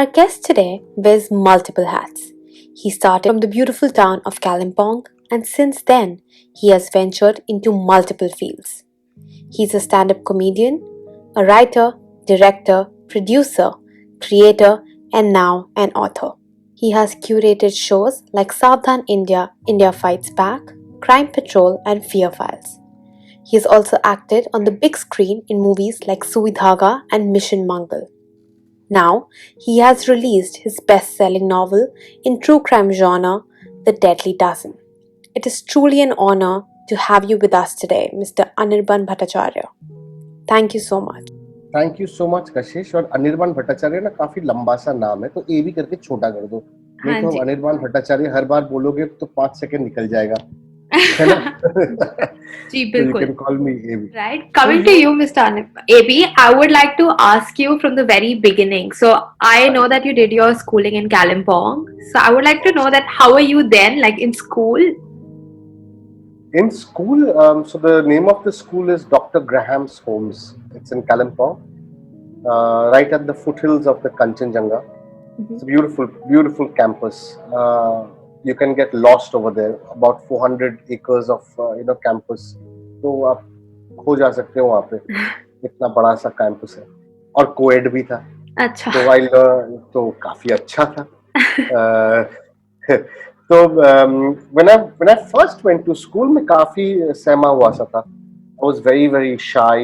Our guest today wears multiple hats. He started from the beautiful town of Kalimpong, and since then, he has ventured into multiple fields. He's a stand up comedian, a writer, director, producer, creator, and now an author. He has curated shows like Savdhan India, India Fights Back, Crime Patrol, and Fear Files. He has also acted on the big screen in movies like Suidhaga and Mission Mangal. Now, he has released his best selling novel in true crime genre, The Deadly Dozen. It is truly an honor to have you with us today, Mr. Anirban Bhattacharya. Thank you so much. Thank you so much कशिश। और अनिर्बाण भट्टाचार्य ना काफी लंबा सा नाम है, तो ए भी करके छोटा कर दो, नहीं तो अनिर्बाण भट्टाचार्य हर बार बोलोगे तो 5 सेकंड निकल जाएगा, है ना? जी So you बिल्कुल. can call me AB. Right. Coming to you, Mr. AB, I would like to ask you from the very beginning. So I know that you did your schooling in Kalimpong. So I would like to know that how were you then, like in school? In school, so the name of the school is Dr. Graham's Homes. It's in Kalimpong, right at the foothills of the Kanchenjunga. It's a beautiful, beautiful campus. You can get lost over there. About 400 acres of campus. तो आप खो जा सकते हो वहाँ पे. इतना बड़ा सा campus है. और co-ed भी था. अच्छा. तो काफी अच्छा था. तो when I first went to school, मैं काफी सहमा हुआ सा था. I was very very shy,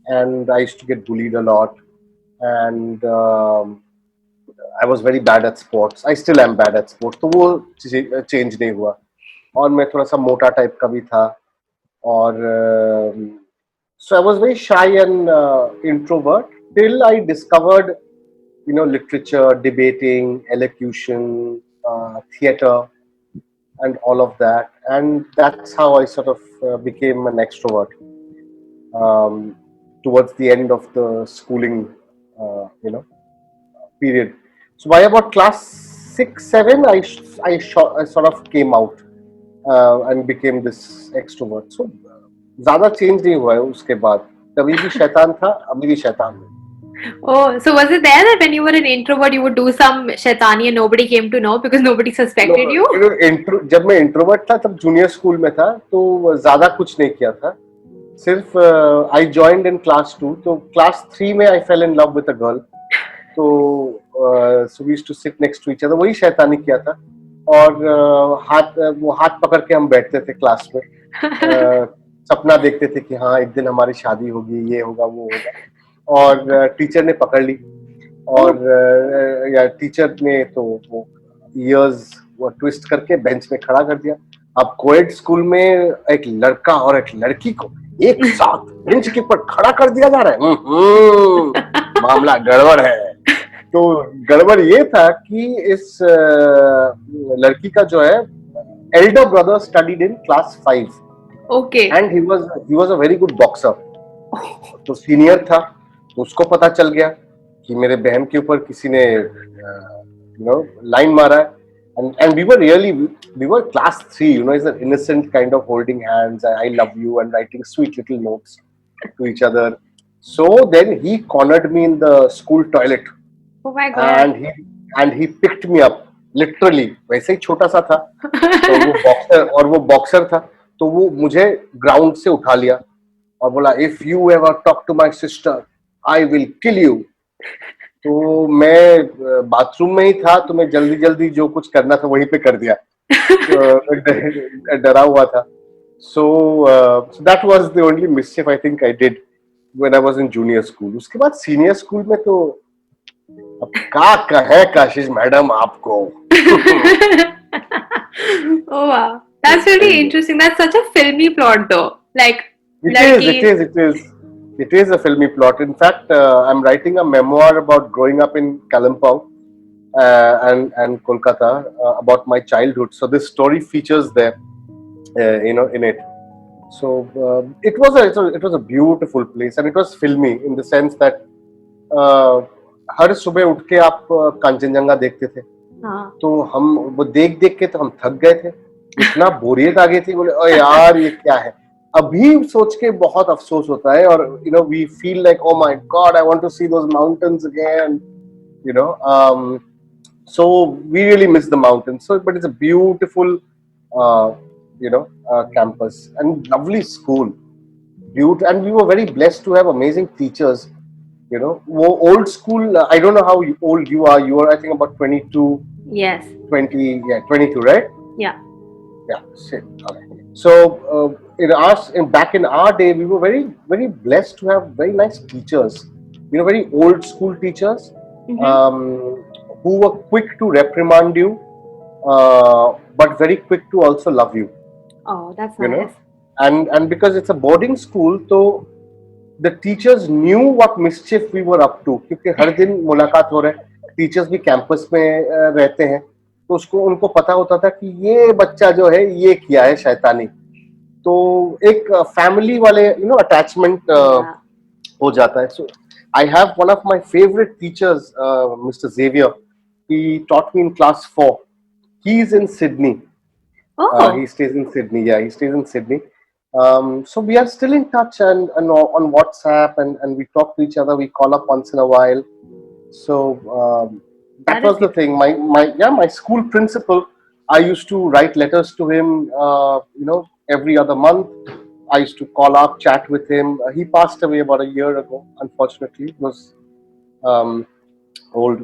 and I used to get bullied a lot, and I was very bad at sports. I still am bad at sports. तो वो change नहीं हुआ. और मैं थोड़ा सा मोटा टाइप का भी था. और so I was very shy and introvert till I discovered literature, debating, elocution, theater, and all of that. And that's how I sort of became an extrovert towards the end of the schooling, period. So by about class 6, 7, I sort of came out and became this extrovert. So ज़्यादा change नहीं हुआ है उसके बाद. तभी भी शैतान था, अभी भी शैतान हूँ. Oh, so was it there that when you were an introvert, you would do some shaitani and nobody came to know because nobody suspected you? जब मैं introvert था तब junior school में था, तो ज़्यादा कुछ नहीं किया था. सिर्फ I joined in class 2, तो class 3 में I fell in love with a girl. तो so we used to sit next to each other. वही शैतानी किया था. और वो हाथ पकड़ के हम बैठते थे क्लास में. सपना देखते थे कि हाँ एक दिन हमारी शादी होगी, ये होगा, वो होगा. और टीचर ने पकड़ ली. और या टीचर ने तो वो ईयर्स वो ट्विस्ट करके बेंच में खड़ा कर दिया. अब कोएड स्कूल में एक लड़का और एक लड़की को एक साथ बेंच के ऊपर खड़ा कर दिया जा रहा है. मामला गड़बड़ है. तो गड़बड़ ये था कि इस लड़की का जो है Elder brother studied in class 5. Okay. And he was a very good boxer. तो सीनियर था, तो उसको पता चल गया कि मेरे बहन के ऊपर किसी ने लाइन मारा है. And we were class 3, it's an innocent kind of holding hands, I love you, and writing sweet little notes to each other. So then he cornered me in the school toilet. Oh my God. And he picked me up, literally. वैसे ही छोटा सा था. तो वो boxer था, तो वो मुझे ग्राउंड से उठा लिया और बोला, if you ever talk to my sister, I will kill you. तो मैं बाथरूम में ही था, तो मैं जल्दी जो कुछ करना था वहीं पे कर दिया. डरा हुआ था. So that was the only mischief I think I did when I was in junior school. उसके बाद senior school में तो अब क्या कहे काशिश मैडम आपको. Oh wow, that's really interesting. That's such a filmy plot though. Like It is a filmy plot. In fact, I'm writing a memoir about growing up in Kalimpong and Kolkata, about my childhood. So this story features there, in it. So it was a beautiful place, and it was filmy in the sense that हर सुबह उठ के आप कांचनजंगा देखते थे. तो हम वो देख के तो हम थक गए थे. इतना बोरियत आ गई थी. बोले ओ यार ये क्या है. अभी सोच के बहुत अफसोस होता है. और we feel like oh my God, I want to see those mountains again. you know. So we really miss the mountains. So, but it's a beautiful, uh, campus and lovely school. And we were very blessed to have amazing teachers. Old school. I don't know how old you are. You are, I think, about 22, Yes. 20, yeah, 22, right? Yeah. Yeah, shit. Okay. So, back in our day, we were very, very blessed to have very nice teachers. Very old school teachers, Mm-hmm. um, who were quick to reprimand you, but very quick to also love you. Oh, that's You nice. know, and because it's a boarding school, so the teachers knew what mischief we were up to, क्योंकि हर दिन मुलाकात हो रहा है. Teachers भी campus में रहते हैं, तो उसको उनको पता होता था कि ये बच्चा जो है ये किया है शैतानी. तो एक फैमिली वाले अटैचमेंट Yeah. हो जाता है. So I have one of my favourite teachers, mister Xavier. He taught me in class 4. He is in Sydney. He Oh, stays in Sydney. Yeah, he stays in Sydney. So we are still in touch and on WhatsApp, and we talk to each other. We call up once in a while. So that that is was the thing. My school principal. I used to write letters to him. Every other month. I used to call up, chat with him. He passed away about a year ago. Unfortunately, it was um, old.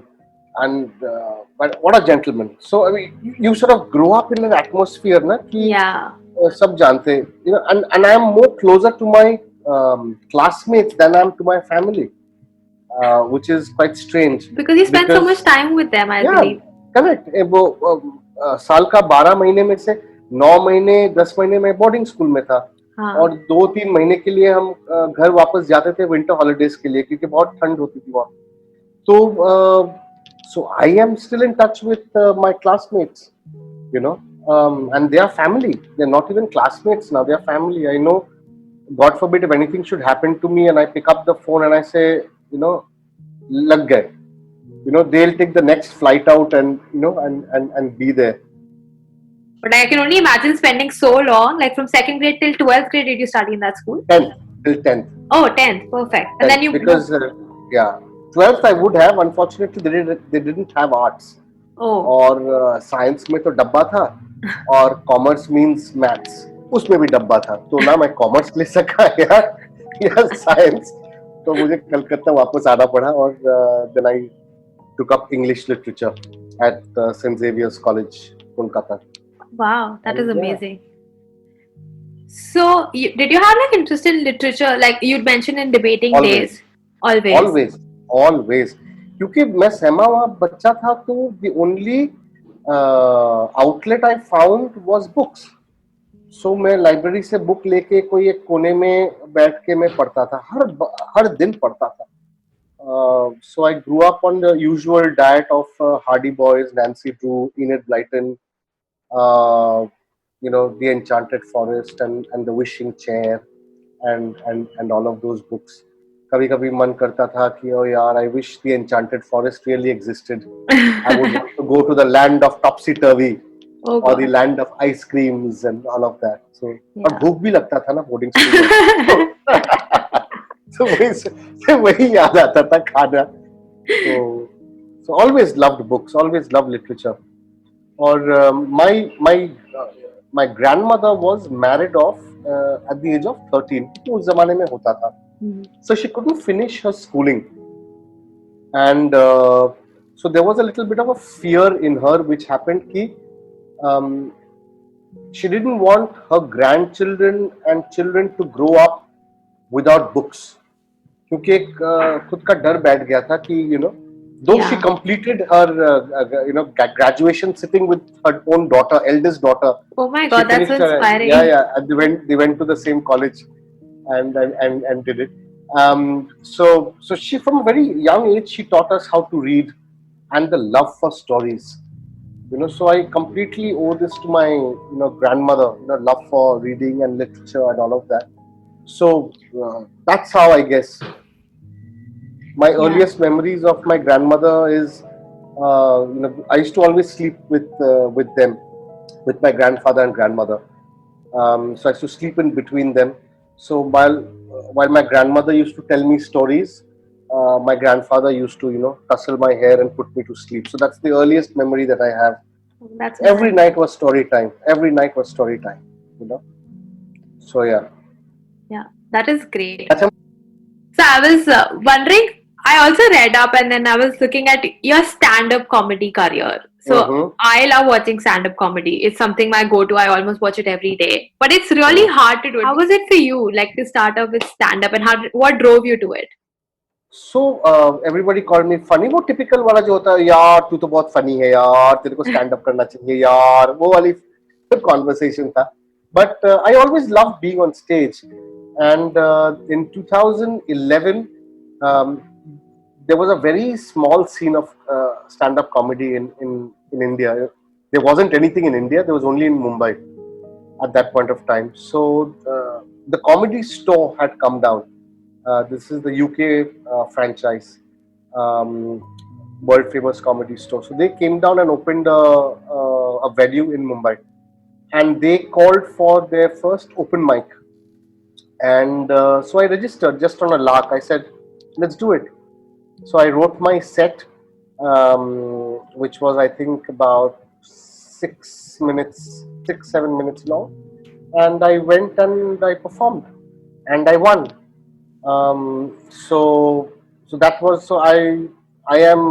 And but what a gentleman. So I mean, you sort of grow up in an atmosphere, na, कि yeah. सब जानते हैं, and I am more closer to my classmates than I am to my family, which is quite strange. Because you spend so much Because time with them, I yeah, believe. correct. वो साल का 12 महीने में से 9 महीने 10 महीने में boarding school में था, हाँ. और 2-3 महीने के लिए हम घर वापस जाते थे विंटर हॉलीडेज के लिए, क्योंकि बहुत ठंड होती थी वहाँ. So I am still in touch with my classmates, and they are family. They're not even classmates now, they are family. I know, God forbid, if anything should happen to me and I pick up the phone and I say, lag gaye, they'll take the next flight out and and be there. But I can only imagine spending so long, like from second grade till 12th grade, did you study in that school? 10th till 10th. Oh, 10th, perfect. And then you Because moved. yeah, 12th I would have. Unfortunately, they didn't have arts. Oh, और science में तो डब्बा था, और commerce means maths, उसमें भी डब्बा था. तो ना मैं कॉमर्स ले सका या साइंस. तो मुझे कलकत्ता वापस आना पड़ा, और then I took up English literature at St. Xavier's College, Kolkata. wow, that is And yeah, amazing. So, did you have like interest in literature? Like you'd mentioned in debating always, days, always. always, always. क्योंकि मैं सहमा हुआ बच्चा था, तो the only outlet I found was books. सो मैं library से book लेके कोई एक कोने में बैठ के मैं पढ़ता था, हर दिन पढ़ता था. So I grew up on the usual diet of Hardy Boys, Nancy Drew, Enid Blyton, uh, The Enchanted Forest, and The Wishing Chair, and all of those books. कभी कभी मन करता था कि oh यार, I wish The Enchanted Forest really existed. I would want to go to the land of topsy turvy, Oh or the God. land of ice creams and all of that. So, और Yeah. भूख भी लगता था ना boarding school में. तो वही याद आता था खाना. So always loved books, always loved literature. Or my grandmother was married off at the age of 13. तो उस जमाने में होता था. So she couldn't finish her schooling, and so there was a little bit of a fear in her which happened ki um, she didn't want her grandchildren and children to grow up without books, क्योंकि एक खुद का डर बैठ गया था कि though she Yeah. completed her graduation sitting with her own daughter, eldest daughter. Oh my She God, that's finished so her, inspiring. yeah, and they went to the same college, and did it. So she, from a very young age, she taught us how to read and the love for stories. So I completely owe this to my grandmother, love for reading and literature and all of that. So that's how, I guess, my Yeah. earliest memories of my grandmother is, I used to always sleep with them, with my grandfather and grandmother. So I used to sleep in between them. So while my grandmother used to tell me stories, my grandfather used to, tussle my hair and put me to sleep. So that's the earliest memory that I have. That's Every nice. night was story time. Every night was story time. You know. So yeah. Yeah, that is great. That's So I was wondering, I also read up and then I was looking at your stand-up comedy career. So mm-hmm, I love watching stand-up comedy. It's something I go to. I almost watch it every day. But it's really mm. hard to do it. How was it for you, like to start up with stand-up, and what drove you to it? So everybody called me funny. वो typical वाला जो होता है, यार तू तो बहुत funny है यार, तेरे को stand up करना चाहिए यार, वो वाली conversation था. But I always loved being on stage, and in 2011 um, there was a very small scene of stand-up comedy in India. There wasn't anything in India. There was only in Mumbai at that point of time. So the Comedy Store had come down. This is the UK franchise, um, world famous Comedy Store. So they came down and opened a venue in Mumbai, and they called for their first open mic. And so I registered just on a lark. I said, "Let's do it." So I wrote my set, which was I think about 6 minutes, 6 7 minutes long, and I went and I performed, and I won. So that was so I am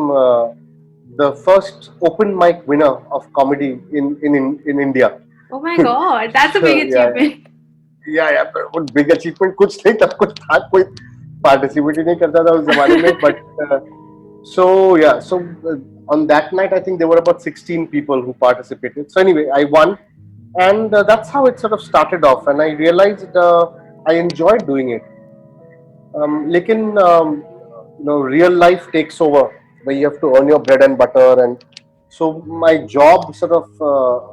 the first open mic winner of comedy in India. Oh my God, that's a So big achievement. या वो big achievement कुछ नहीं था, कुछ था, कोई participate ही नहीं करता था उस जमाने में. But so yeah, so on that night I think there were about 16 people who participated. So anyway, I won, and that's how it sort of started off, and I realized I enjoyed doing it. लेकिन real life takes over where you have to earn your bread and butter, and so my job sort of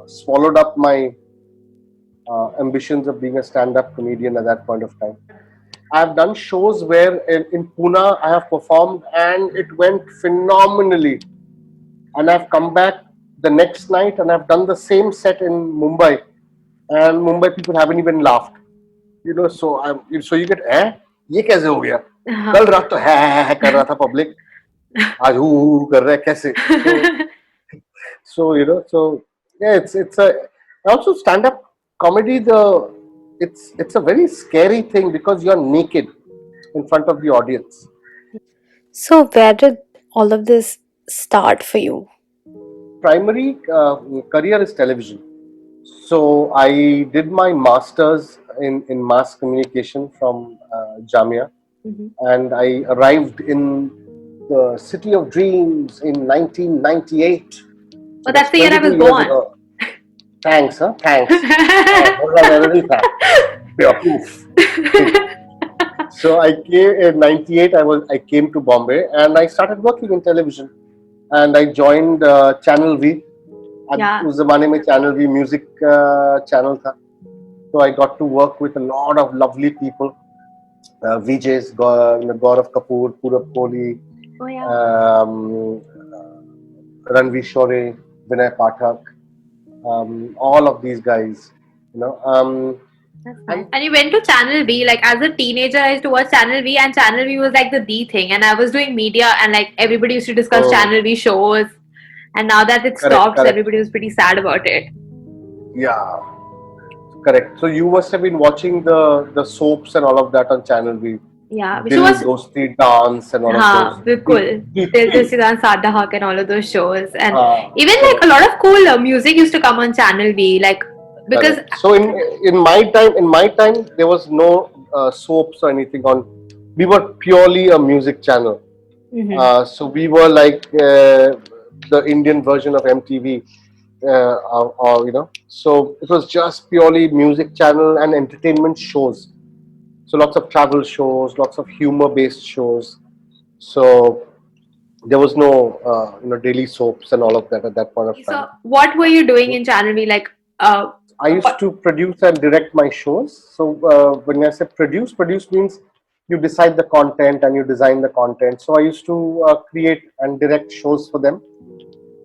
swallowed up my ambitions of being a stand-up comedian at that point of time. I've done shows where in Pune I have performed and it went phenomenally, and I've come back the next night and I've done the same set in Mumbai, and Mumbai people haven't even laughed. So you get ये कैसे हो गया? कल रात तो है कर रहा था पब्लिक, आज हु कर रहा है कैसे? So yeah, it's a also stand up comedy. It's a very scary thing because you're naked in front of the audience. So where did all of this start for you? Primary career is television. So I did my masters in mass communication from Jamia, and I arrived in the City of Dreams in 1998. Oh, that's the year I was 22 years born. ago. Thanks, huh? Thanks. So I came in '98. I came to Bombay and I started working in television, and I joined Channel V. Yeah. उस जमाने में Channel V music channel था. So I got to work with a lot of lovely people, VJs, Gaurav Kapoor, Purab Kohli, Oh yeah. Ranveer Shore, Vinay Pathak, all of these guys. That's nice. And you went to Channel V, like as a teenager, I used to watch Channel V, and Channel V was like the thing. And I was doing media, and like everybody used to discuss Channel V shows. And now that it stopped, correct. Everybody was pretty sad about it. Yeah, correct. So you must have been watching the soaps and all of that on Channel V. Yeah, which Dil was Dosti Dance and all of those. बिल्कुल. Dil Dosti Dance, Sada Haq, and all of those shows, and even like a lot of cool music used to come on Channel V, like because. So in my time, there was no soaps or anything on. We were purely a music channel. So we were like the Indian version of MTV, So it was just purely music channel and entertainment shows. So lots of travel shows, lots of humor-based shows. So there was no, daily soaps and all of that at that point of time. So what were you doing in Channel V? Like, I used to produce and direct my shows. So when I say produce means you decide the content and you design the content. So I used to create and direct shows for them,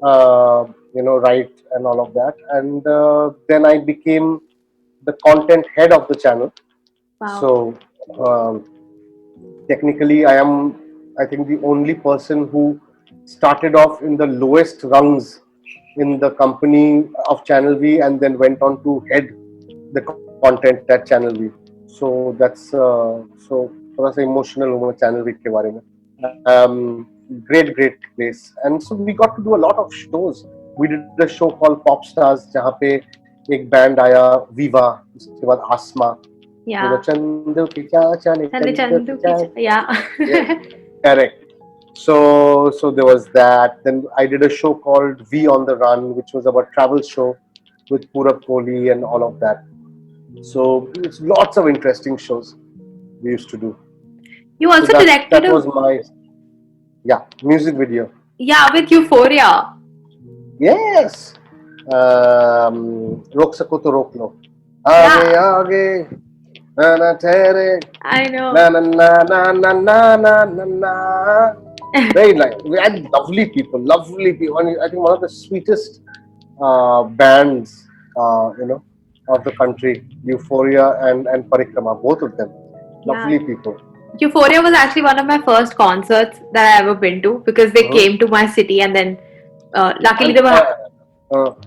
write and all of that. And then I became the content head of the channel. Wow. So technically, I am I think the only person who started off in the lowest rungs in the company of Channel V and then went on to head the content at Channel V. So that's so थोड़ा सा emotional हुआ Channel V के बारे में. Great place. And so we got to do a lot of shows. We did a show called Pop Stars जहाँ पे एक band आया Viva, उसके बाद Asma. Yeah. चंदू की क्या चाने Chandu Picha. Yeah. Yeah, correct. So there was that. Then I did a show called V on the Run, which was about travel show with Purab Kohli and all of that. So it's lots of interesting shows we used to do. You also So directed that was my music video. Yeah, with Euphoria. Yes. रोक सको तो रोक लो. आगे आगे ना ना ठहरे. I know. Na na na na na na na na na. Very nice. We had lovely people. I think one of the sweetest bands, of the country. Euphoria and Parikrama, both of them. Lovely people. Euphoria was actually one of my first concerts that I ever been to because they came to my city and then luckily they were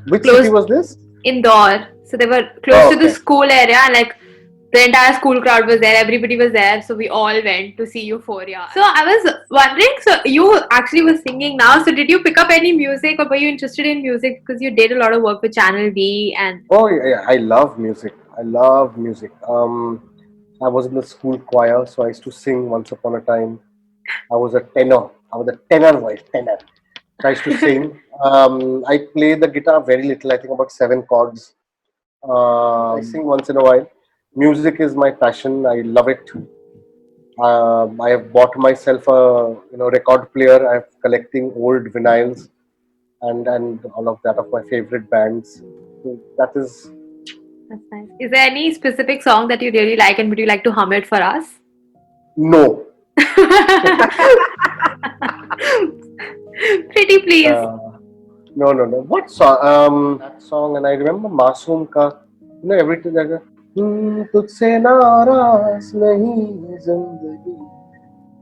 which close- city was this? Indore. So they were close to the okay. school area and like the entire school crowd was there, everybody was there, so we all went to see Euphoria. So I was wondering, so you actually were singing now, so did you pick up any music or were you interested in music because you did a lot of work with Channel V and... Oh yeah, I love music. I was in the school choir, so I used to sing once upon a time. I was a tenor. I was a tenor voice, tenor. So I used to sing. I play the guitar very little, I think about 7 chords. I sing once in a while. Music is my passion. I love it. I have bought myself a record player. I'm collecting old vinyls and all of that of my favorite bands. So that is. That's nice. Is there any specific song that you really like and would you like to hum it for us? No. Pretty please. No. What song? That song, and I remember Masoom ka. Everything like that. तुझसे नाराज नहीं जिंदगी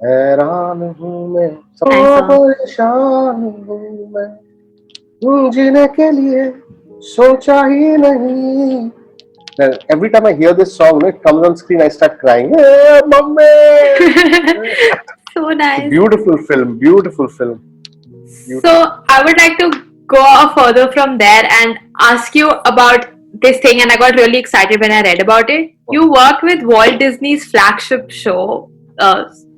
हैरान हूँ मैं सब परेशान हूँ मैं जीने के लिए सोचा ही नहीं. Then every time I hear this song, it comes on screen, I start crying. Hey, Mummy! So nice. Beautiful film. So I would like to go further from there and ask you about this thing, and I got really excited when I read about it. You worked with Walt Disney's flagship show,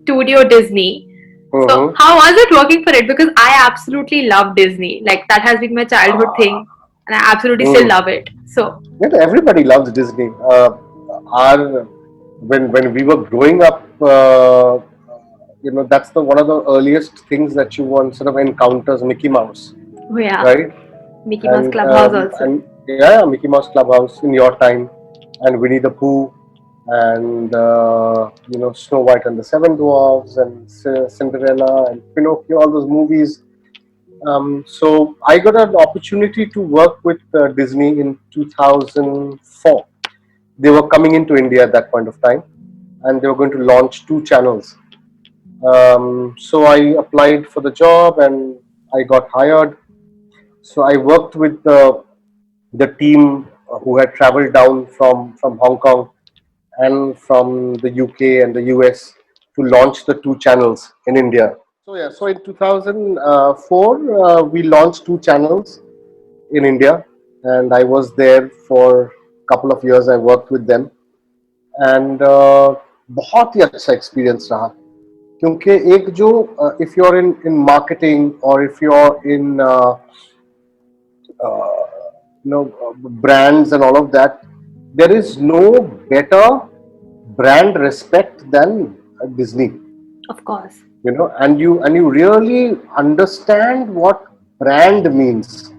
Studio Disney. So how was it working for it? Because I absolutely love Disney. Like that has been my childhood thing, and I absolutely still love it. So everybody loves Disney. When we were growing up, that's one of the earliest things that you want sort of encounters Mickey Mouse. Oh, yeah. Right. Mickey Mouse Clubhouse also. Yeah, Mickey Mouse Clubhouse in your time, and Winnie the Pooh, and Snow White and the Seven Dwarfs, and Cinderella, and Pinocchio, all those movies. So I got an opportunity to work with Disney in 2004. They were coming into India at that point of time, and they were going to launch 2 channels. So I applied for the job, and I got hired. So I worked with the team who had traveled down from Hong Kong and from the UK and the US to launch the 2 channels in India. So in 2004 we launched 2 channels in India, and I was there for a couple of years. I worked with them, and बहुत ही अच्छा experience रहा, क्योंकि एक जो if you're in marketing or if you're in brands and all of that, there is no better brand respect than Disney. Of course. And you really understand what brand means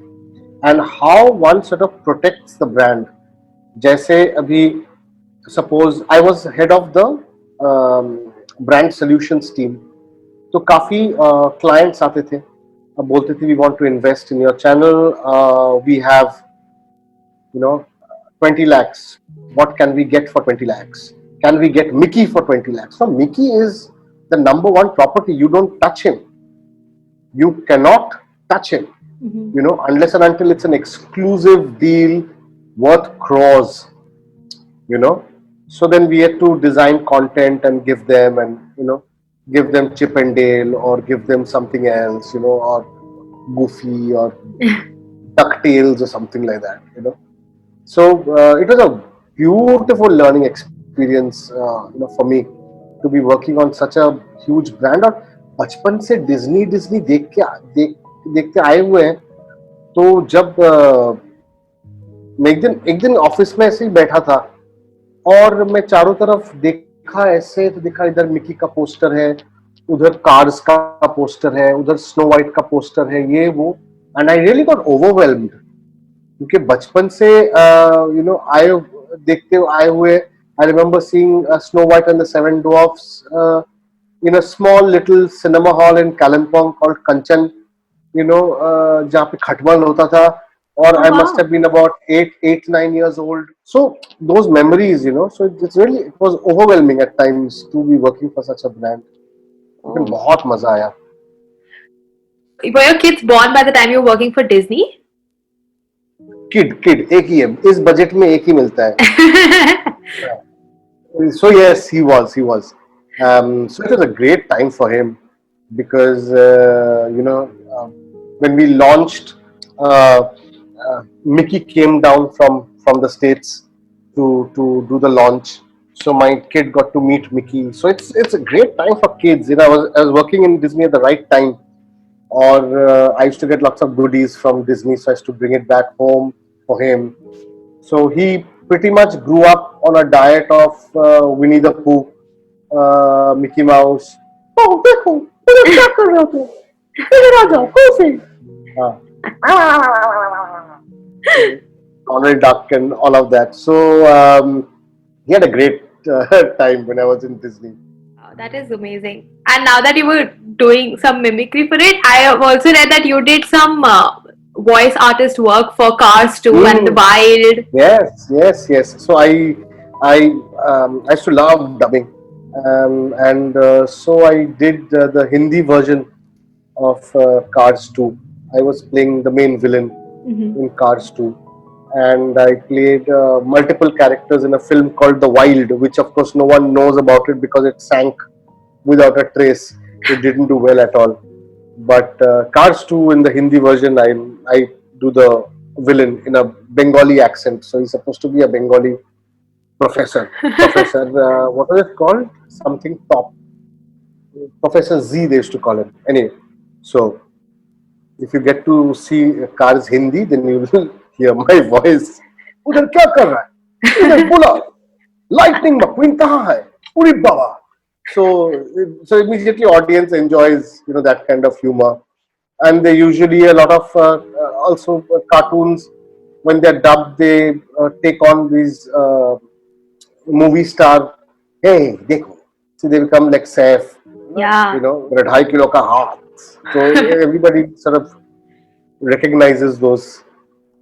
and how one sort of protects the brand. जैसे अभी suppose I was head of the brand solutions team, तो काफी clients आते थे, अब बोलते थे we want to invest in your channel, we have 20 lakhs. What can we get for 20 lakhs? Can we get Mickey for 20 lakhs? So Mickey is the number one property. You don't touch him. You cannot touch him. Unless and until it's an exclusive deal worth crores. So then we had to design content and give them, and give them Chip and Dale, or give them something else, or Goofy, or DuckTales, or something like that. So it was a beautiful learning experience, for me to be working on such a huge brand. और बचपन से Disney Disney देखते आए हुए हैं. तो जब मैं एक दिन ऑफिस में ऐसे ही बैठा था, और मैं चारों तरफ देखा ऐसे, तो देखा इधर मिकी का पोस्टर है, उधर कार्स का पोस्टर है, उधर स्नो वाइट का पोस्टर है, ये वो. And I really got overwhelmed, क्योंकि बचपन से देखते आए हुए. I remember seeing snow white and the seven dwarfs in a small little cinema hall in Kalimpong called Kanchan, जहाँ पे खटमल होता था. Or I must have been about 9 years old. So those memories, so it was overwhelming at times to be working for such a brand. लेकिन बहुत मजा आया. Were your kids born by the time you were working for Disney? Kid एक ही है. इस budget में एक ही मिलता है. So yes, he was. So it was a great time for him, because when we launched, Mickey came down from the States to do the launch. So my kid got to meet Mickey. So it's a great time for kids. I was working in Disney at the right time, or I used to get lots of goodies from Disney, so I used to bring it back home for him. So he pretty much grew up on a diet of Winnie the Pooh, Mickey Mouse. Oh, देखो, मुझे क्या कर रहे हो? इधर आ जाओ, Goofy. Donald Duck and all of that. So he had a great time when I was in Disney. Oh, that is amazing. And now that you were doing some mimicry for it, I have also read that you did some voice artist work for Cars 2 and The Wild. Yes. So I used to love dubbing. And so I did the Hindi version of Cars 2. I was playing the main villain in Cars 2, and I played multiple characters in a film called The Wild, which of course no one knows about it because it sank without a trace. It didn't do well at all. But Cars 2 in the Hindi version, I do the villain in a Bengali accent. So he's supposed to be a Bengali professor. What was it called? Something top. Professor Z, they used to call him. Anyway, so if you get to see Cars Hindi, then you will hear my voice. उधर क्या कर रहा है? उधर बोला. Lightning McQueen कहाँ है? पूरी बाबा. So immediately audience enjoys that kind of humor, and they usually a lot of also cartoons, when they're dubbed, they take on these movie star. Hey, देखो. So they become like Saif. Yeah. मेरा 2.5 kilo का हाथ. So everybody sort of recognizes those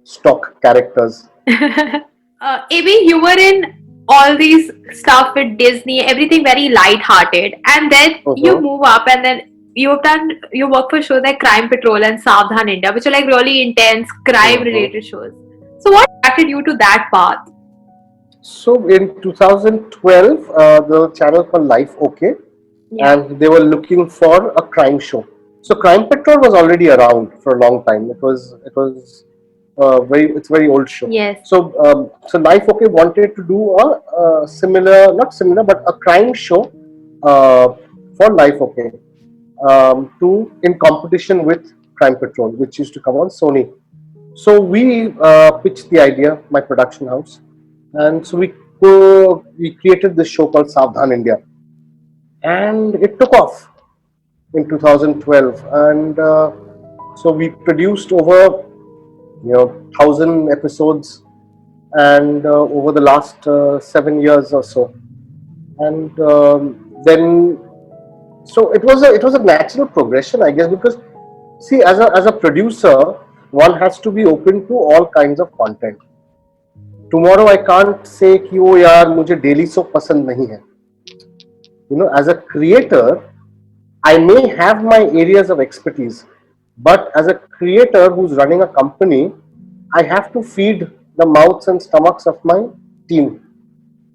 stock characters. Amy, you were in all these stuff with Disney, everything very light-hearted, and then you move up, and then you work for shows like Crime Patrol and Savdhan India, which are like really intense crime-related shows. So what attracted you to that path? So in 2012, the channel called Life OK, and they were looking for a crime show. So Crime Patrol was already around for a long time. It was it's a very old show. Yes. So Life OK wanted to do a not similar, but a crime show for Life OK, in competition with Crime Patrol, which used to come on Sony. So we pitched the idea, my production house, and so we created this show called Savdhan India, and it took off in 2012, and so we produced over 1,000 episodes, and over the last 7 years or so, and then so it was a natural progression, I guess, because see, as a producer, one has to be open to all kinds of content. Tomorrow I can't say कि वो यार मुझे daily soap पसंद नहीं है. As a creator, I may have my areas of expertise, but as a creator who's running a company, I have to feed the mouths and stomachs of my team,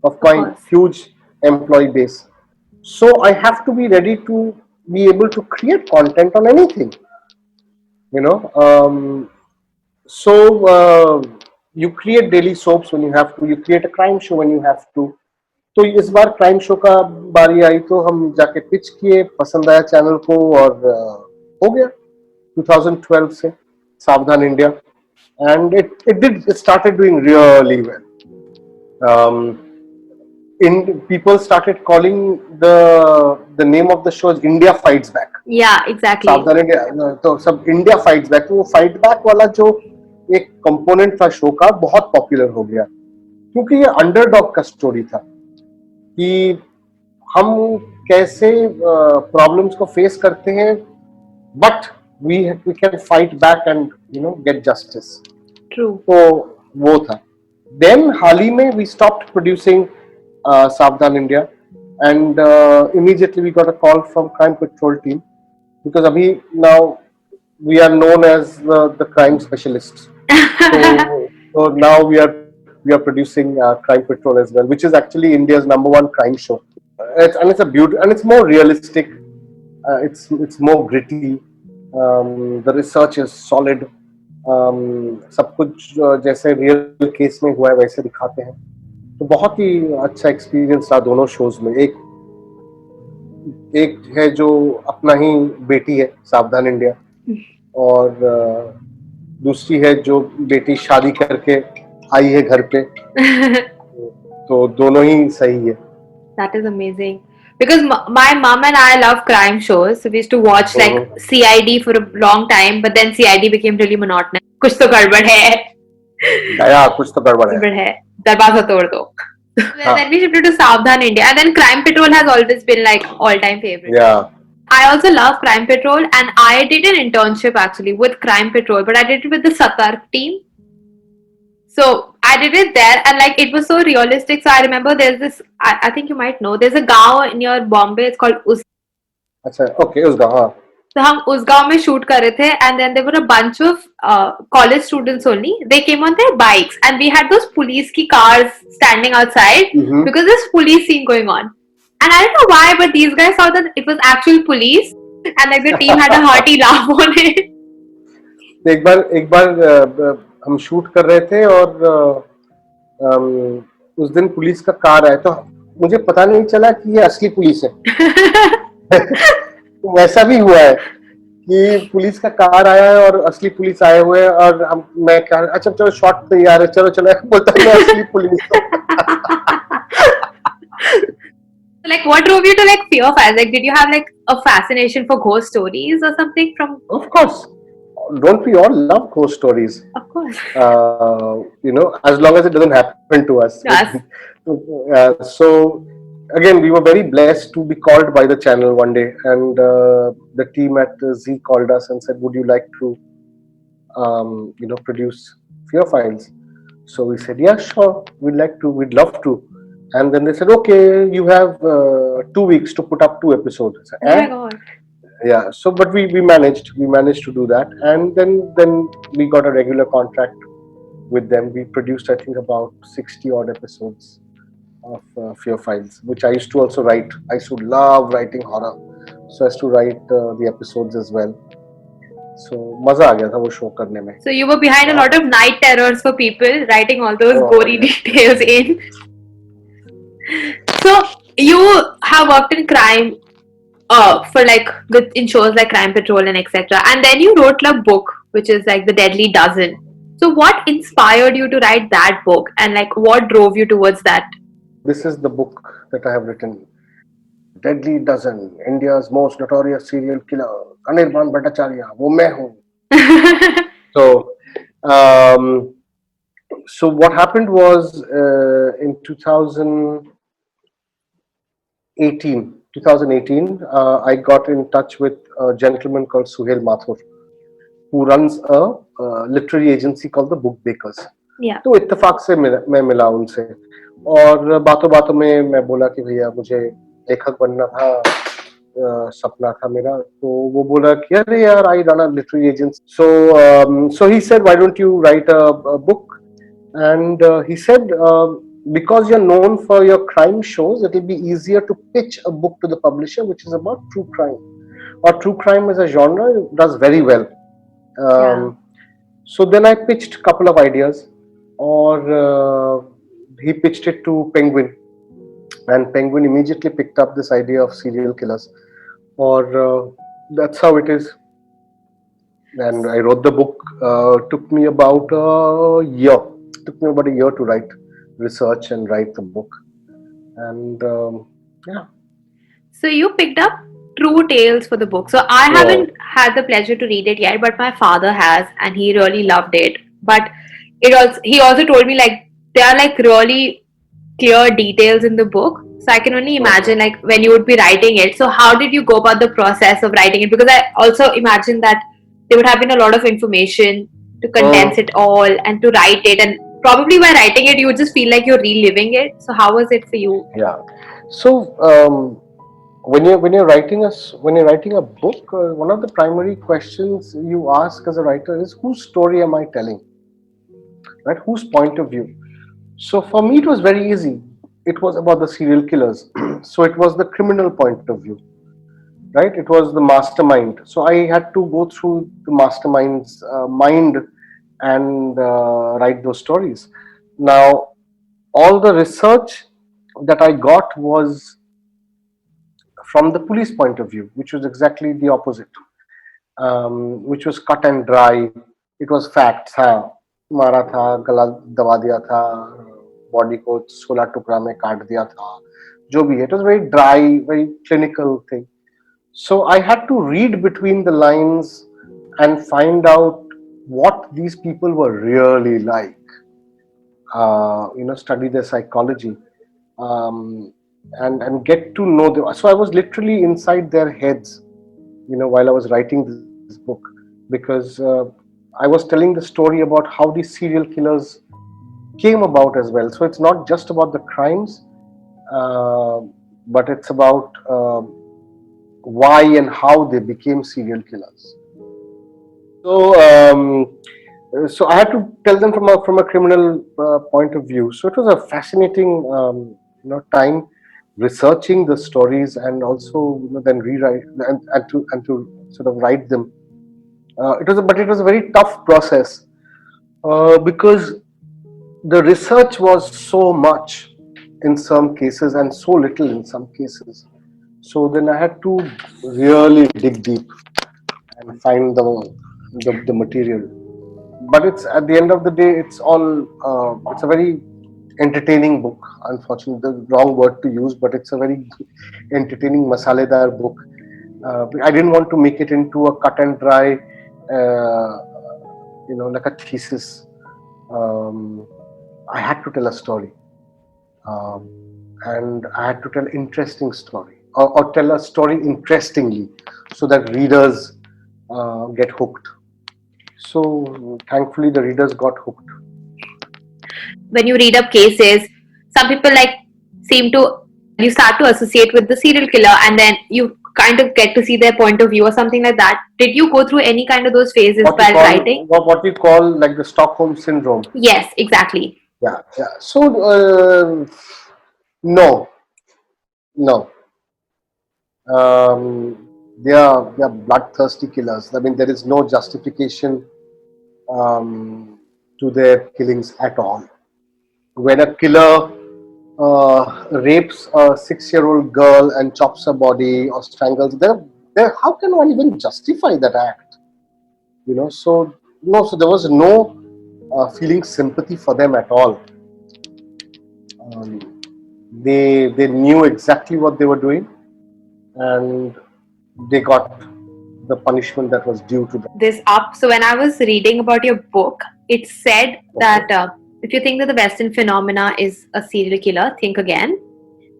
of Of my course. huge employee base. So I have to be ready to be able to create content on anything, you know. So you create daily soaps when you have to, you create a crime show when you have to. तो इस बार crime show का बारी आई तो हम जाके pitch किए, पसंद आया चैनल को और हो गया 2012 से सावधान India, and it started doing really well. In people started calling the name of the show as India Fights Back. Yeah, exactly. सावधान इंडिया, तो सब इंडिया फाइट्स बैक, तो वो फाइट बैक वाला जो एक कंपोनेंट था शो का बहुत पॉपुलर हो गया, क्योंकि ये अंडरडॉग का स्टोरी था कि हम कैसे प्रॉब्लम्स को फेस करते हैं, but we can fight back and get justice. True. तो वो था. देन हाल ही में we stopped producing Savdhaan India, and immediately we got a call from crime patrol team, because abhi now we are known as the crime specialists. So now we are producing Crime Patrol as well, which is actually India's #1 crime show. It's a beauty, and it's more realistic. It's more gritty. The research is solid. सब कुछ जैसे real case में हुआ है वैसे दिखाते हैं. तो बहुत ही अच्छा एक्सपीरियंस रहा दोनों शोज में. एक है जो अपना ही बेटी है सावधान इंडिया, और दूसरी है जो बेटी शादी करके आई है घर पे. तो दोनों ही सही है. That is amazing. Because my mom and I love crime shows. So we used to watch like CID for a long time, but then CID became really monotonous. कुछ तो गड़बड़ है. दया कुछ तो गड़बड़ है. गड़बड़ है. दरवाजा तोड़ दो. Then we shifted to Savdhan India, and then Crime Patrol has always been like all-time favorite. Yeah. I also love Crime Patrol, and I did an internship actually with Crime Patrol, but I did it with the Satark team. So I did it there, and like it was so realistic. So I remember there's this, I think you might know, there's a gaon near Bombay. It's called अच्छा, okay, उस गाँव. हाँ. So हम उस गांव में shoot कर रहे थे, and then there were a bunch of college students only. They came on their bikes, and we had those police की cars standing outside because there's police scene going on. And I don't know why, but these guys thought that it was actual police, and like the team had a hearty laugh on it. एक बार हम shoot कर रहे थे और उस दिन police का car आया, तो मुझे पता नहीं चला कि ये असली पुलिस है. वैसा भी हुआ है कि पुलिस का कार आया है और असली पुलिस आए हुए हैं, और मैं क्या, अच्छा चलो शॉट तैयार है, चलो चलो, बोलता है मैं असली police. Like, what drove you to like fear files? Like, did you have like a fascination for ghost stories or something from? Of course. Don't we all love ghost stories? Of course. As long as it doesn't happen to us. Yes. So again, we were very blessed to be called by the channel one day, and the team at Z called us and said, would you like to produce Fear Files? So we said, yeah, sure, we'd love to. And then they said, okay, you have 2 weeks to put up 2 episodes. Oh my God. Yeah, so but we managed to do that, and then we got a regular contract with them. We produced, I think, about 60 odd episodes of Fear Files, which I used to also write. I used to love writing horror, so I used to write the episodes as well. So मजा आ गया था वो show करने में. So you were behind a lot of night terrors for people, writing all those gory details in. So you have worked in crime for like in shows like Crime Patrol and etc. And then you wrote a book which is like The Deadly Dozen. So what inspired you to write that book, and like what drove you towards that? This is the book that I have written. Deadly Dozen, India's most notorious serial killer, Anirban Bhattacharya, wo main hu. So what happened was in 2018, I got in touch with a gentleman called Suhail Mathur, who runs a literary agency called the Book Bakers. Yeah. तो इत्तेफाक से मैं मिला उनसे, और बातों बातों में मैं बोला कि भैया मुझे लेखक बनना था, सपना था मेरा. तो वो बोला कि अरे यार, I run a literary agency. So he said, why don't you write a book? And he said, because you're known for your crime shows, it will be easier to pitch a book to the publisher which is about true crime. Or true crime as a genre does very well. Yeah. So then I pitched a couple of ideas, or he pitched it to Penguin, and Penguin immediately picked up this idea of serial killers. Or that's how it is. And I wrote the book. Took me about a year. Took me about a year to write, research, and write the book. And yeah. So you picked up True Tales for the book. So I Yeah. haven't had the pleasure to read it yet, but my father has, and he really loved it. But he also told me like there are like really clear details in the book. So I can only imagine like when you would be writing it. So how did you go about the process of writing it? Because I also imagine that there would have been a lot of information to condense it all and to write it, and probably by writing it you would just feel like you're reliving it. So how was it for you? Yeah. So when you're writing a book, one of the primary questions you ask as a writer is, whose story am I telling? Right? Whose point of view? So for me, it was very easy. It was about the serial killers. So it was the criminal point of view, right? It was the mastermind. So I had to go through the mastermind's mind and write those stories. Now, all the research that I got was from the police point of view, which was exactly the opposite, which was cut and dry. It was facts. हाँ, मारा था, गला दबा दिया था, body को 16 टुकड़ा में काट दिया था, जो भी है. It was very dry, very clinical thing. So I had to read between the lines and find out what these people were really like. Study their psychology, and get to know them. So I was literally inside their heads, while I was writing this book, because I was telling the story about how these serial killers came about as well. So it's not just about the crimes, but it's about why and how they became serial killers. So I had to tell them from a criminal point of view. So it was a fascinating time researching the stories, and also then rewrite and to sort of write them. But it was a very tough process, because the research was so much in some cases and so little in some cases. So then I had to really dig deep and find the material. But it's, at the end of the day, it's a very entertaining book. Unfortunately, the wrong word to use, but it's a very entertaining masaledar book. I didn't want to make it into a cut and dry, like a thesis. I had to tell a story, and I had to tell an interesting story, or tell a story interestingly, so that readers get hooked. So thankfully, the readers got hooked. When you read up cases, some people like seem to you start to associate with the serial killer, and then you kind of get to see their point of view or something like that. Did you go through any kind of those phases while writing? What we call like the Stockholm syndrome. Yes, exactly. Yeah. So no. They are bloodthirsty killers. I mean, there is no justification to their killings at all. When a killer rapes a 6-year-old girl and chops her body or strangles, how can one even justify that act? So there was no feeling sympathy for them at all. They knew exactly what they were doing, and they got the punishment that was due to them. This up. So when I was reading about your book, it said that if you think that the Western phenomena is a serial killer, think again.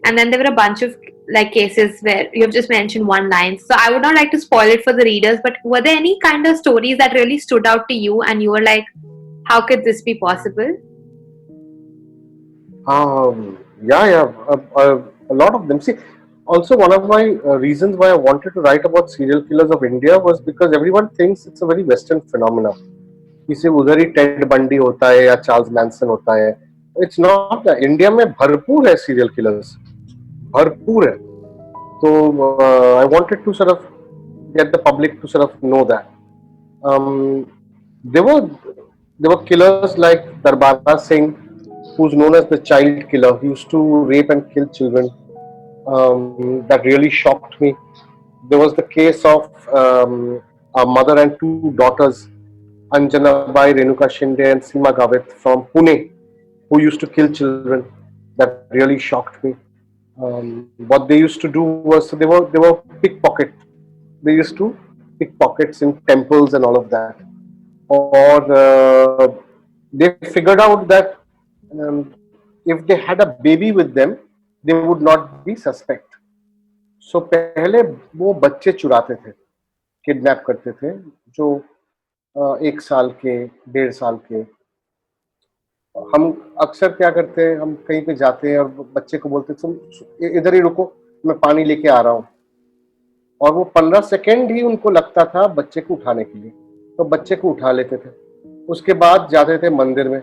And then there were a bunch of like cases where you have just mentioned one line. So I would not like to spoil it for the readers, but were there any kind of stories that really stood out to you and you were like, how could this be possible? Yeah, a lot of them. See, Also, one of my reasons why I wanted to write about serial killers of India was because everyone thinks it's a very Western phenomena. कि सिर्फ उधर ही Ted Bundy होता है या Charles Manson होता है. It's not. India में भरपूर है सीरियल किलर्स, भरपूर है. तो I wanted to sort of get the public to sort of know that. Um, there were killers like Darbara Singh, who's known as the child killer. He used to rape and kill children. That really shocked me. There was the case of a mother and two daughters, Anjana Bai, Renuka Shinde, and Seema Gavit from Pune, who used to kill children. That really shocked me. What they used to do was, so they were pickpocket. They used to pickpockets in temples and all of that. Or they figured out that if they had a baby with them, they would not be suspect. So पहले वो बच्चे चुराते थे, kidnap करते थे, जो 1 साल के, 1.5 साल के. हम अक्सर क्या करते हैं, हम कहीं पे जाते हैं और बच्चे को बोलते तुम इधर ही रुको, मैं पानी लेके आ रहा हूँ. और वो 15 सेकेंड ही उनको लगता था बच्चे को उठाने के लिए, तो बच्चे को उठा लेते थे. उसके बाद जाते थे मंदिर में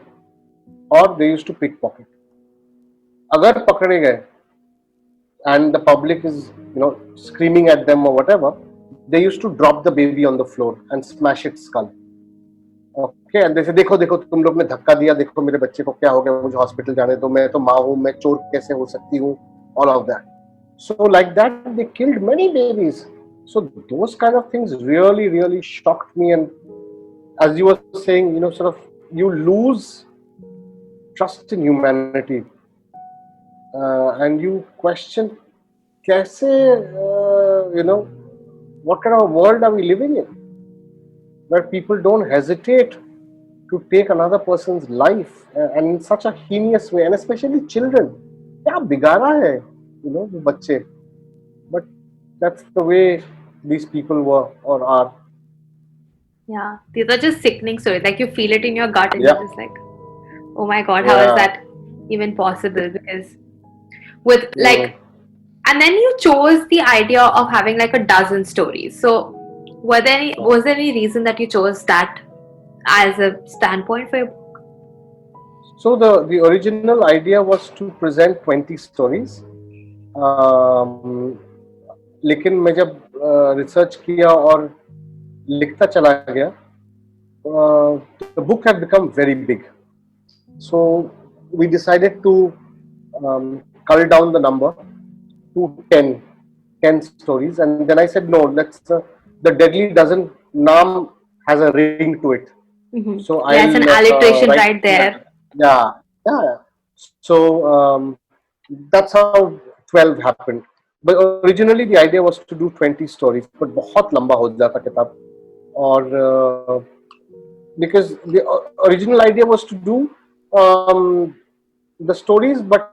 और they used to pick pocket. अगर पकड़े गए and the public is screaming at them or whatever, they used to drop the baby on the floor and smash its skull. Okay, and they say देखो देखो तुम लोग ने धक्का दिया, देखो मेरे बच्चे को क्या हो गया, मुझे हॉस्पिटल जाने दो, मैं तो माँ हूँ, मैं चोर कैसे हो सकती हूँ, all of that. So like that they killed many babies. So those kind of things really shocked me. And as you were saying, sort of you lose trust in humanity. And you question, kaise, what kind of a world are we living in, where people don't hesitate to take another person's life, and in such a heinous way, and especially children. Kya bigara hai, wo bacche. But that's the way these people were or are. Yeah, these are just sickening stories. Like you feel it in your gut, and Yeah. you're just like, oh my god, how is that even possible? Because with like, and then you chose the idea of having like a dozen stories. So was there any reason that you chose that as a standpoint for your book? So the original idea was to present 20 stories. लेकिन मैं जब research किया और लिखता चला गया, the book had become very big. So we decided to cull down the number to 10 stories, and then I said no, let's the Deadly Dozen naam has a ring to it. Mm-hmm. So it's an alliteration right there. Yeah. So that's how 12 happened. But originally the idea was to do 20 stories, but बहुत लंबा हो जाता किताब. और because the original idea was to do the stories, but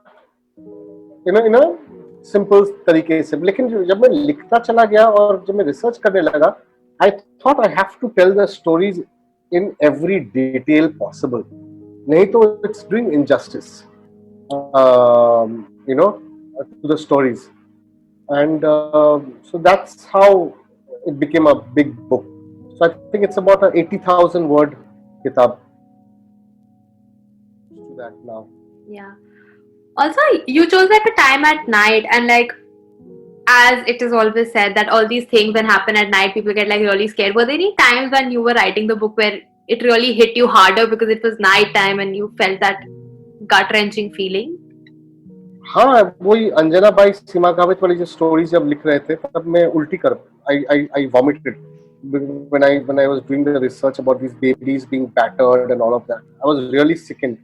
in a simple तरीके से. लेकिन जब मैं लिखता चला गया और जब मैं रिसर्च करने लगा, I thought I have to tell the stories in every detail possible. नहीं तो it's doing injustice, to the stories. And so that's how it became a big book. So I think it's about an 80,000 word kitab. To that now. Yeah. Also, you chose like a time at night, and like, as it is always said that all these things when happen at night, people get like really scared. Were there any times when you were writing the book where it really hit you harder because it was night time and you felt that gut-wrenching feeling? हाँ, वही Anjana by, सीमा गावित वाली जो stories जब लिख रहे थे, तब मैं उल्टी कर I vomited when I was doing the research about these babies being battered and all of that. I was really sickened,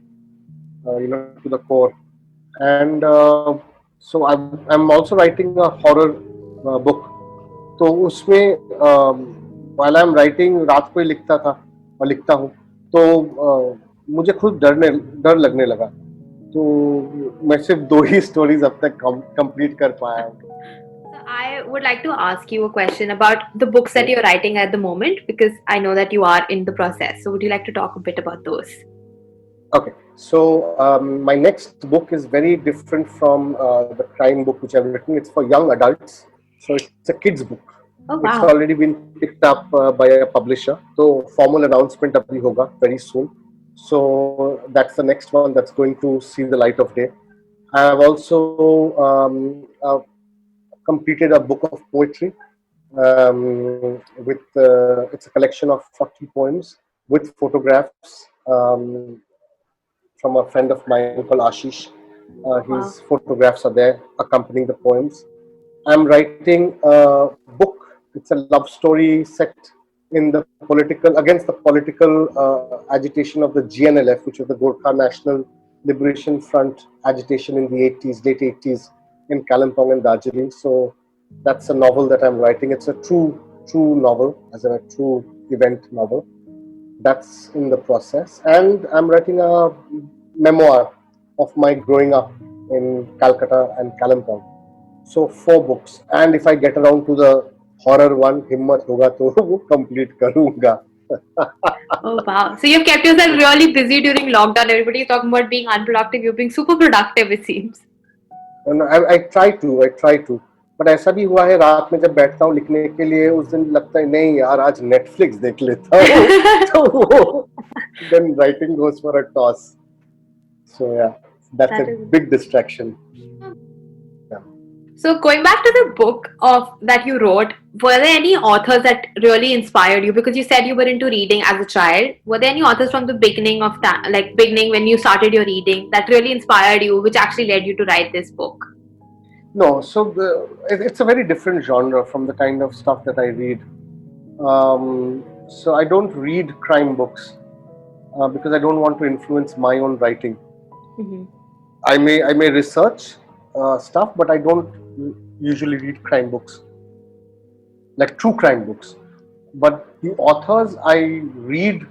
to the core. And so I'm also writing a horror book. तो उसमें while I'm writing, रात को ही लिखता था और लिखता हूँ, तो मुझे खुद डर लगने लगा. तो मैं सिर्फ 2 ही स्टोरीज अब तक कंप्लीट कर पाया हूँ. I would like to ask you a question about the books that you're writing at the moment, because I know that you are in the process. So would you like to talk a bit about those? Okay. So my next book is very different from the crime book which I've written. It's for young adults, so it's a kids book. Oh It's wow. already been picked up by a publisher. So formal announcement abhi hoga very soon. So that's the next one that's going to see the light of day. I have also completed a book of poetry with it's a collection of 40 poems with photographs from a friend of mine called Ashish. Wow. His photographs are there accompanying the poems. I'm writing a book. It's a love story set in the political against the political agitation of the GNLF, which was the Gorkha National Liberation Front agitation in the 80s, late 80s in Kalimpong and Darjeeling. So that's a novel that I'm writing. It's a true novel, as in a true event novel. That's in the process, and I'm writing a memoir of my growing up in Calcutta and Kalimpong. So 4 books, and if I get around to the horror one, हिम्मत होगा तो वो complete करूँगा. Oh wow. So you've kept yourself really busy during lockdown. Everybody is talking about being unproductive. You're being super productive, it seems. And I try to, but ऐसा भी हुआ है रात में जब बैठता हूँ लिखने के लिए उस दिन लगता है नहीं यार आज Netflix देख लेता हूँ तो वो then writing goes for a toss. So yeah, that's a That is. big distraction. Yeah. So going back to the book of that you wrote, were there any authors that really inspired you? Because you said you were into reading as a child. Were there any authors from the beginning of that, like beginning when you started your reading, that really inspired you, which actually led you to write this book? No, so it's a very different genre from the kind of stuff that I read. So I don't read crime books because I don't want to influence my own writing. Mm-hmm. I may research stuff, but I don't usually read crime books, like true crime books. But the authors I read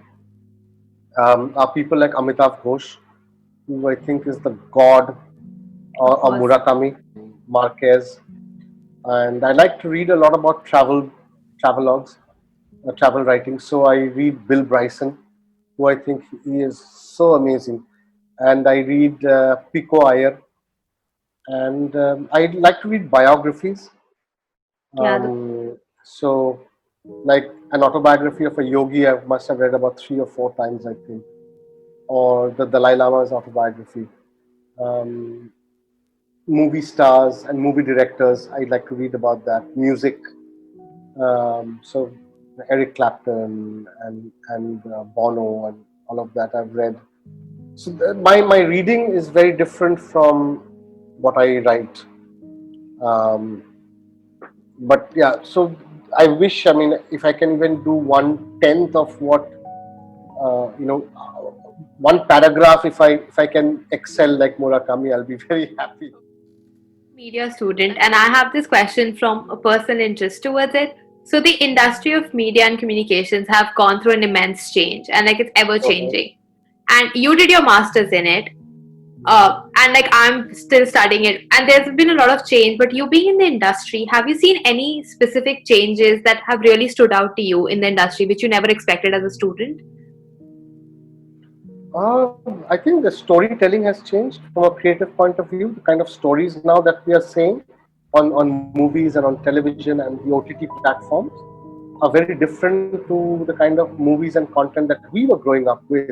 are people like Amitav Ghosh, who I think is the god, Of or course. Murakami, Marquez, and I like to read a lot about travelogues, travel writing. So I read Bill Bryson, who I think he is so amazing, and I read Pico Iyer, and I like to read biographies. Yeah. So, like an autobiography of a yogi, I must have read about 3 or 4 times, I think, or the Dalai Lama's autobiography. Um, Movie stars and movie directors, I like to read about that. Music, so Eric Clapton and Bono and all of that I've read. So my reading is very different from what I write. Um, but yeah, so I wish, I mean, if I can even do 1/10 of what one paragraph, if I can excel like Murakami, I'll be very happy. Media student, and I have this question from a personal interest towards it. So the industry of media and communications have gone through an immense change, and like it's ever changing. And you did your masters in it, and like I'm still studying it, and there's been a lot of change. But you being in the industry, have you seen any specific changes that have really stood out to you in the industry, which you never expected as a student? I think the storytelling has changed from a creative point of view. The kind of stories now that we are saying on movies and on television and the OTT platforms are very different to the kind of movies and content that we were growing up with,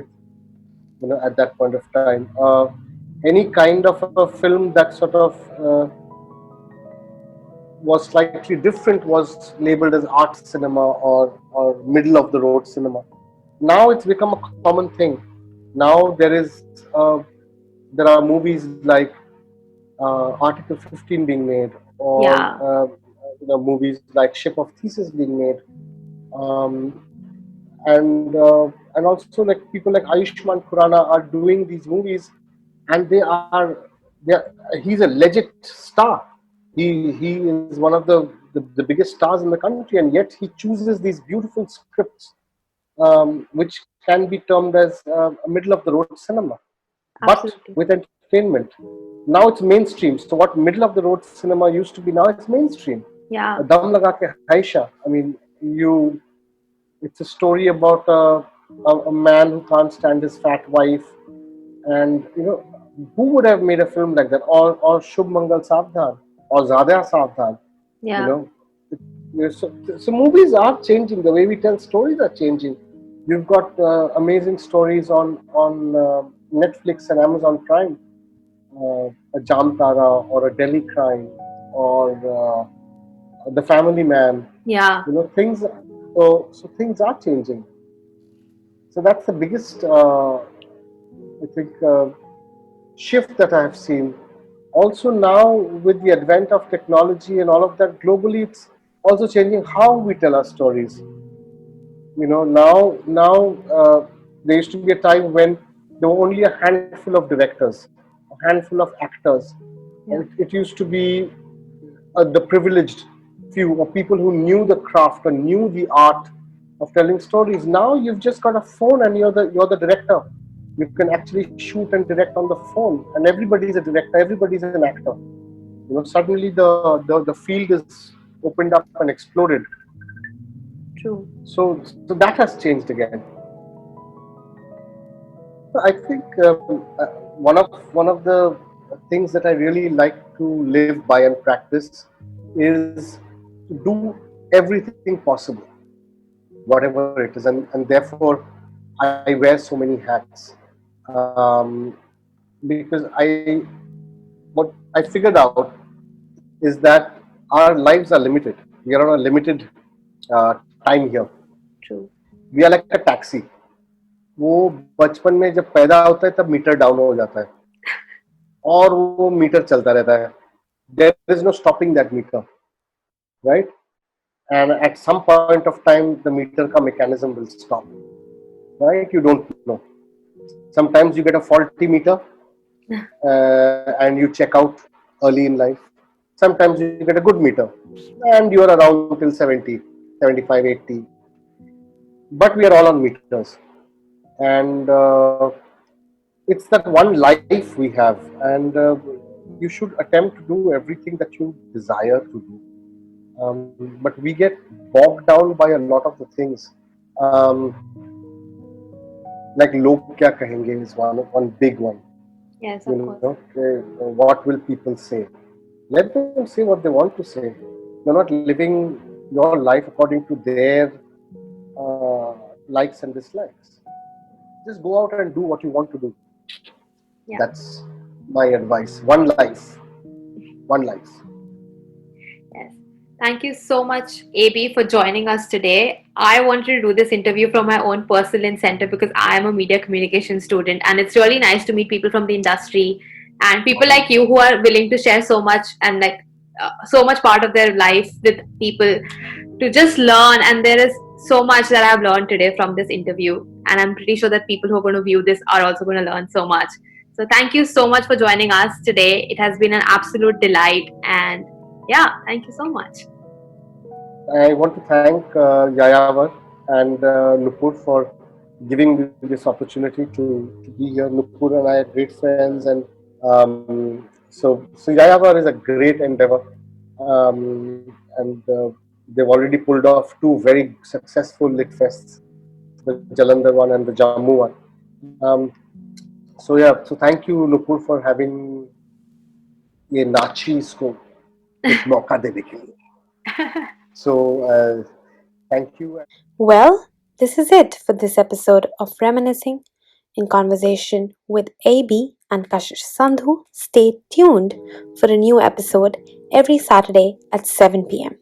at that point of time. Any kind of a film that sort of was slightly different was labeled as art cinema or middle of the road cinema. Now it's become a common thing. Now there are movies like Article 15 being made, or Yeah. movies like Ship of Theseus being made, um, and also like people like Ayushmann Khurrana are doing these movies, and he's a legit star. He is one of the biggest stars in the country, and yet he chooses these beautiful scripts, which can be termed as a middle of the road cinema, but Absolutely. with entertainment. Now it's mainstream. So what middle of the road cinema used to be, now it's mainstream. Yeah. Dam Laga Ke Haisha. I mean, it's a story about a man who can't stand his fat wife, And who would have made a film like that, or Shubh Mangal Savdhan, or Zadya Savdhan? You Yeah. know, so movies are changing. The way we tell stories are changing. You've got amazing stories on Netflix and Amazon Prime, a Jamtara or a Delhi Crime or the Family Man. Yeah. Things. So things are changing. So that's the biggest, I think, shift that I have seen. Also now, with the advent of technology and all of that, globally, it's also changing how we tell our stories. Now there used to be a time when there were only a handful of directors, a handful of actors. Yeah. It used to be the privileged few, or people who knew the craft or knew the art of telling stories. Now you've just got a phone and you're the director. You can actually shoot and direct on the phone, and everybody's a director, everybody's an actor. Suddenly the field is opened up and exploded. True. So that has changed again. I think one of the things that I really like to live by and practice is to do everything possible, whatever it is, and therefore I wear so many hats, um, because what I figured out is that our lives are limited. We are on a limited time here. True. We are like a taxi. वो बचपन में जब पैदा होता है तब meter down हो जाता है और वो मीटर चलता रहता है. There is no stopping that meter, right? And at some point of time the meter ka mechanism will stop, right? You don't know. Sometimes you get a faulty meter, and you check out early in life. Sometimes you get a good meter and you are around till 70, 75, 80. But we are all on meters, and it's that one life we have, and you should attempt to do everything that you desire to do. But we get bogged down by a lot of the things, like log kya kahenge is one big one. Yes, of course. What will people say? Let them say what they want to say. You're not living your life according to their likes and dislikes. Just go out and do what you want to do. Yeah. That's my advice. One life. One life. Yes. Thank you so much, AB, for joining us today. I wanted to do this interview from my own personal incentive because I am a media communication student, and it's really nice to meet people from the industry and people like you who are willing to share so much and so much part of their life with people to just learn. And there is so much that I've learned today from this interview, and I'm pretty sure that people who are going to view this are also going to learn so much. So thank you so much for joining us today. It has been an absolute delight, and yeah, thank you so much. I want to thank Yayavar and Nupur for giving me this opportunity to be here. Nupur and I are great friends, and so Yayavar is a great endeavor, and they've already pulled off two very successful lit fests, the Jalandhar one and the Jammu one. So thank you Nupur for having ये नाची इसको एक मौका देने के लिए. So thank you. Well, this is it for this episode of Reminiscing in conversation with AB and Kashish Sandhu. Stay tuned for a new episode every Saturday at 7 p.m.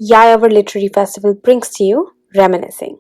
Yayavar Literary Festival brings to you Reminiscing.